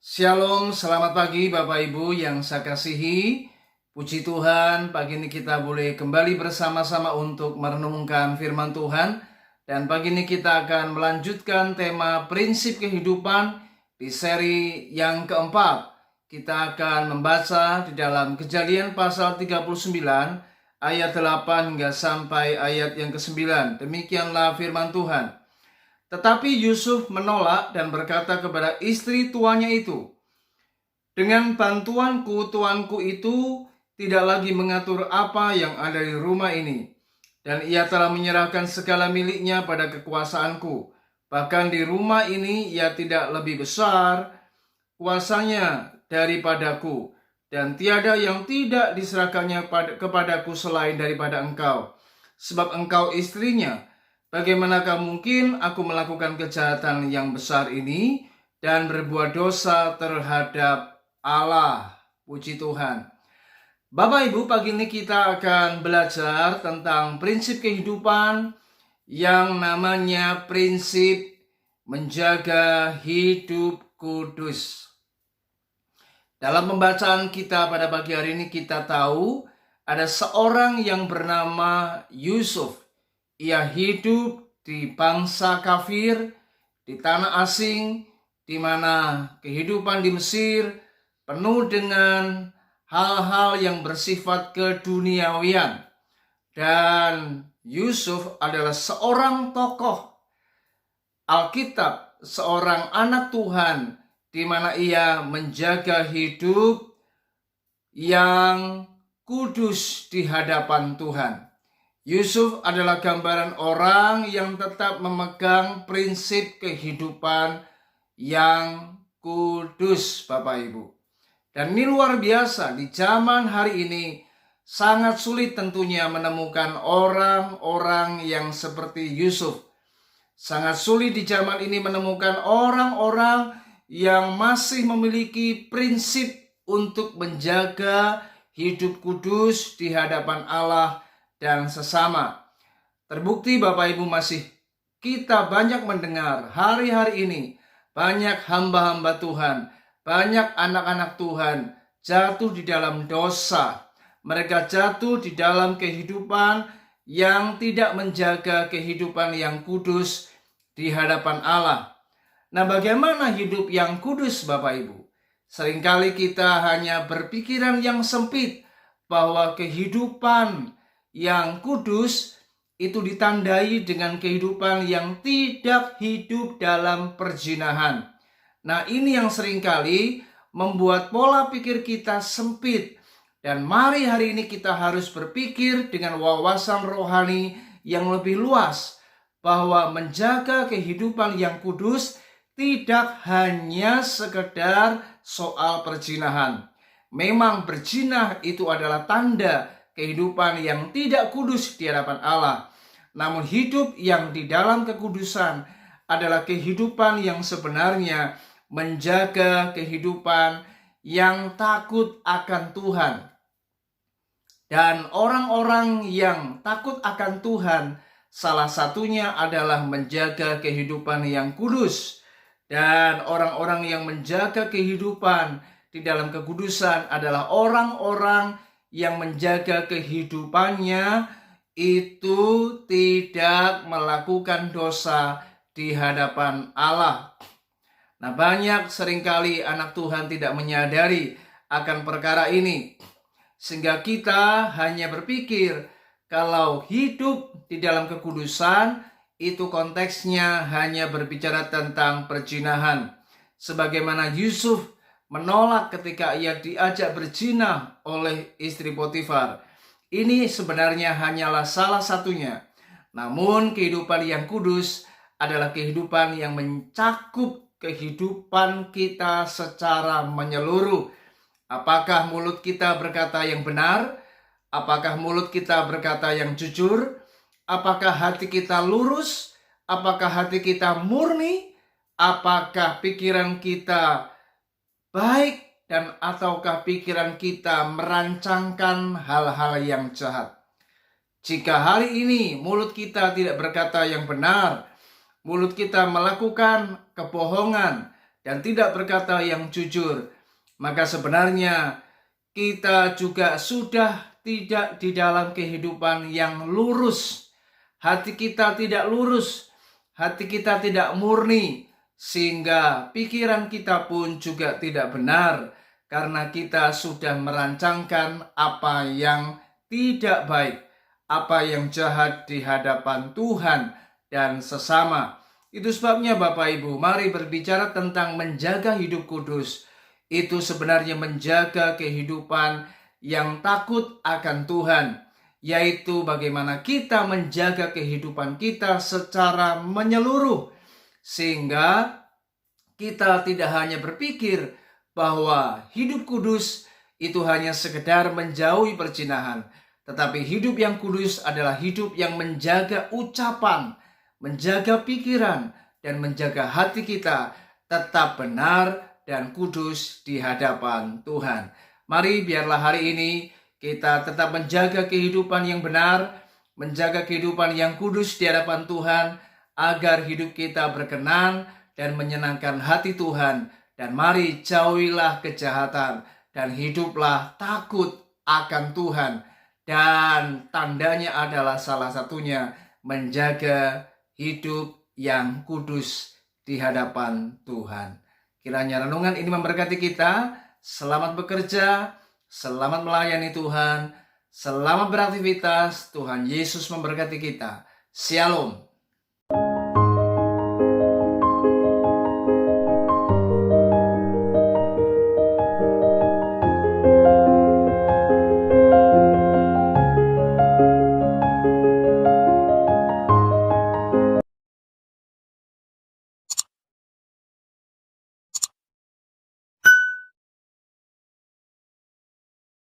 Shalom, selamat pagi Bapak Ibu yang saya kasihi. Puji Tuhan, pagi ini kita boleh kembali bersama-sama untuk merenungkan firman Tuhan. Dan pagi ini kita akan melanjutkan tema prinsip kehidupan di seri yang keempat. Kita akan membaca di dalam Kejadian pasal 39 ayat 8 hingga sampai ayat yang ke-9. Demikianlah firman Tuhan. Tetapi Yusuf menolak dan berkata kepada istri tuannya itu, "Dengan bantuanku, tuanku itu tidak lagi mengatur apa yang ada di rumah ini. Dan ia telah menyerahkan segala miliknya pada kekuasaanku. Bahkan di rumah ini ia tidak lebih besar kuasanya daripadaku. Dan tiada yang tidak diserahkannya kepadaku selain daripada engkau. Sebab engkau istrinya. Bagaimanakah mungkin aku melakukan kejahatan yang besar ini dan berbuat dosa terhadap Allah?" Puji Tuhan. Bapak Ibu, pagi ini kita akan belajar tentang prinsip kehidupan yang namanya prinsip menjaga hidup kudus. Dalam pembacaan kita pada pagi hari ini kita tahu ada seorang yang bernama Yusuf. Ia hidup di bangsa kafir, di tanah asing, di mana kehidupan di Mesir penuh dengan hal-hal yang bersifat keduniawian. Dan Yusuf adalah seorang tokoh Alkitab, seorang anak Tuhan, di mana ia menjaga hidup yang kudus di hadapan Tuhan. Yusuf adalah gambaran orang yang tetap memegang prinsip kehidupan yang kudus, Bapak Ibu. Dan ini luar biasa, di zaman hari ini sangat sulit tentunya menemukan orang-orang yang seperti Yusuf. Sangat sulit di zaman ini menemukan orang-orang yang masih memiliki prinsip untuk menjaga hidup kudus di hadapan Allah dan sesama. Terbukti Bapak Ibu kita banyak mendengar hari-hari ini banyak hamba-hamba Tuhan, banyak anak-anak Tuhan jatuh di dalam dosa. Mereka jatuh di dalam kehidupan yang tidak menjaga kehidupan yang kudus di hadapan Allah. Nah, bagaimana hidup yang kudus Bapak Ibu? Seringkali kita hanya berpikiran yang sempit bahwa kehidupan yang kudus itu ditandai dengan kehidupan yang tidak hidup dalam perzinahan. Nah, ini yang seringkali membuat pola pikir kita sempit. Dan mari hari ini kita harus berpikir dengan wawasan rohani yang lebih luas, bahwa menjaga kehidupan yang kudus tidak hanya sekedar soal perzinahan. Memang berzina itu adalah tanda kehidupan yang tidak kudus di hadapan Allah. Namun hidup yang di dalam kekudusan adalah kehidupan yang sebenarnya menjaga kehidupan yang takut akan Tuhan. Dan orang-orang yang takut akan Tuhan, salah satunya adalah menjaga kehidupan yang kudus. Dan orang-orang yang menjaga kehidupan di dalam kekudusan adalah orang-orang yang menjaga kehidupannya itu tidak melakukan dosa di hadapan Allah. Nah, banyak seringkali anak Tuhan tidak menyadari akan perkara ini, sehingga kita hanya berpikir kalau hidup di dalam kekudusan itu konteksnya hanya berbicara tentang perzinahan. Sebagaimana Yusuf menolak ketika ia diajak berzina oleh istri Potifar. Ini sebenarnya hanyalah salah satunya. Namun kehidupan yang kudus adalah kehidupan yang mencakup kehidupan kita secara menyeluruh. Apakah mulut kita berkata yang benar? Apakah mulut kita berkata yang jujur? Apakah hati kita lurus? Apakah hati kita murni? Apakah pikiran kita baik, dan ataukah pikiran kita merancangkan hal-hal yang jahat? Jika hari ini mulut kita tidak berkata yang benar, mulut kita melakukan kebohongan, dan tidak berkata yang jujur, maka sebenarnya kita juga sudah tidak di dalam kehidupan yang lurus. Hati kita tidak lurus, hati kita tidak murni, sehingga pikiran kita pun juga tidak benar, karena kita sudah merancangkan apa yang tidak baik, apa yang jahat di hadapan Tuhan dan sesama. Itu sebabnya Bapak Ibu, mari berbicara tentang menjaga hidup kudus. Itu sebenarnya menjaga kehidupan yang takut akan Tuhan, yaitu bagaimana kita menjaga kehidupan kita secara menyeluruh, sehingga kita tidak hanya berpikir bahwa hidup kudus itu hanya sekedar menjauhi perzinahan, tetapi hidup yang kudus adalah hidup yang menjaga ucapan, menjaga pikiran, dan menjaga hati kita tetap benar dan kudus di hadapan Tuhan. Mari biarlah hari ini kita tetap menjaga kehidupan yang benar, menjaga kehidupan yang kudus di hadapan Tuhan, agar hidup kita berkenan dan menyenangkan hati Tuhan. Dan mari jauhilah kejahatan dan hiduplah takut akan Tuhan. Dan tandanya adalah salah satunya menjaga hidup yang kudus di hadapan Tuhan. Kiranya renungan ini memberkati kita. Selamat bekerja, selamat melayani Tuhan, selamat beraktivitas. Tuhan Yesus memberkati kita. Shalom.